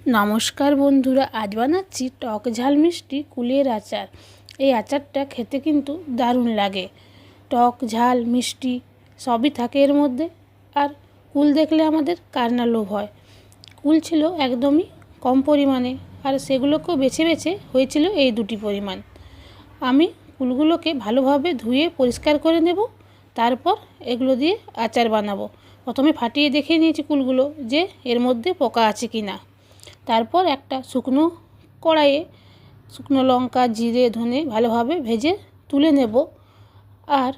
নমস্কার বন্ধুরা, আজ বানাচ্ছি টক ঝাল মিষ্টি কুলের আচার। এই আচারটা খেতে কিন্তু দারুণ লাগে। টক ঝাল মিষ্টি সবই থাকে এর মধ্যে। আর কুল দেখলে আমাদের কার না লোভ হয়। কুল ছিল একদমই কম পরিমাণে, আর সেগুলোকেও বেছে বেছে হয়েছিল এই দুটি পরিমাণ। আমি কুলগুলোকে ভালোভাবে ধুয়ে পরিষ্কার করে নেব, তারপর এগুলো দিয়ে আচার বানাবো। প্রথমে ফাটিয়ে দেখে নিয়েছি কুলগুলো যে এর মধ্যে পোকা আছে কি না। তারপর একটা শুকনো কড়াইয়ে শুকনো লঙ্কা জিরে ধনে ভালোভাবে ভেজে তুলে নেব। আর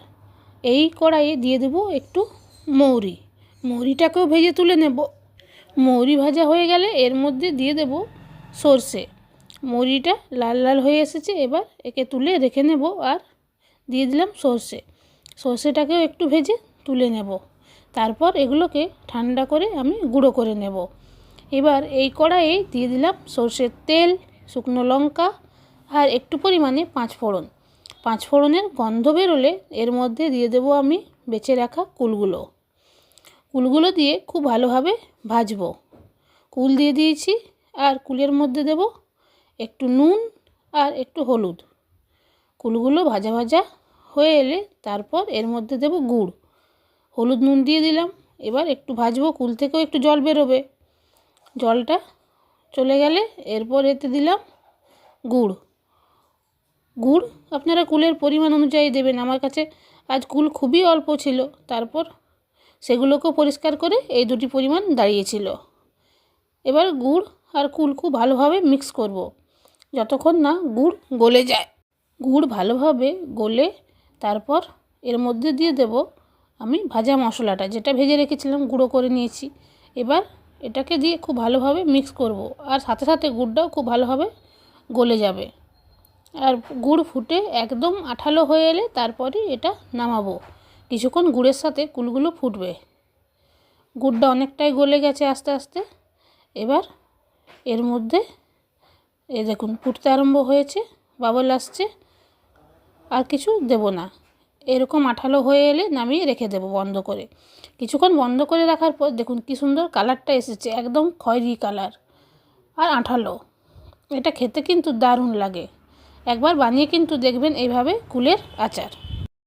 এই কড়াইয়ে দিয়ে দেব একটু মৌরিটাকেও ভেজে তুলে নেব। মৌরি ভাজা হয়ে গেলে এর মধ্যে দিয়ে দেব সর্ষে। মৌরিটা লাল লাল হয়ে এসেছে, এবার একে তুলে রেখে নেব। আর দিয়ে দিলাম সর্ষেটাকেও একটু ভেজে তুলে নেব। তারপর এগুলোকে ঠান্ডা করে আমি গুঁড়ো করে নেব। এবার এই কড়াইয়ে দিয়ে দিলাম সর্ষের তেল, শুকনো লঙ্কা আর একটু পরিমাণে পাঁচফোড়নের গন্ধ বেরোলে এর মধ্যে দিয়ে দেব আমি বেছে রাখা কুলগুলো দিয়ে খুব ভালোভাবে ভাজবো। কুল দিয়ে দিয়েছি, আর কুলের মধ্যে দেব একটু নুন আর একটু হলুদ। কুলগুলো ভাজা ভাজা হয়ে এলে তারপর এর মধ্যে দেব গুড়। হলুদ নুন দিয়ে দিলাম। এবার একটু ভাজবো, কুল থেকেও একটু জল বেরোবে। জলটা চলে গেলে এরপর এতে দিলাম গুড় আপনারা কুলের পরিমাণ অনুযায়ী দেবেন। আমার কাছে আজ কুল খুবই অল্প ছিল, তারপর সেগুলোকেও পরিষ্কার করে এই দুটি পরিমাণ দাঁড়িয়েছিল। এবার গুড় আর কুল খুব ভালোভাবে মিক্স করব, যতক্ষণ না গুড় গলে যায়। গুড় ভালোভাবে গলে তারপর এর মধ্যে দিয়ে দেব আমি ভাজা মশলাটা, যেটা ভেজে রেখেছিলাম, গুঁড়ো করে নিয়েছি। এবার এটাকে দিয়ে খুব ভালোভাবে মিক্স করব, আর সাথে সাথে গুড়টাও খুব ভালোভাবে গলে যাবে। আর গুড় ফুটে একদম আঠালো হয়ে এলে তারপরই এটা নামাবো। কিছুক্ষণ গুড়ের সাথে কুলগুলো ফুটবে। গুড়টা অনেকটাই গলে গেছে আস্তে আস্তে। এবার এর মধ্যে দেখুন ফুটতে আরম্ভ হয়েছে, বাবল আসছে। আর কিছু দেব না। এরকম আঠালো হয়ে এলে নামিয়ে রেখে দেব বন্ধ করে। কিছুক্ষণ বন্ধ করে রাখার পর দেখুন কি সুন্দর কালারটা এসেছে, একদম খয়েরি কালার আর আঠালো। এটা খেতে কিন্তু দারুণ লাগে। একবার বানিয়ে কিন্তু দেখবেন এইভাবে কুলের আচার।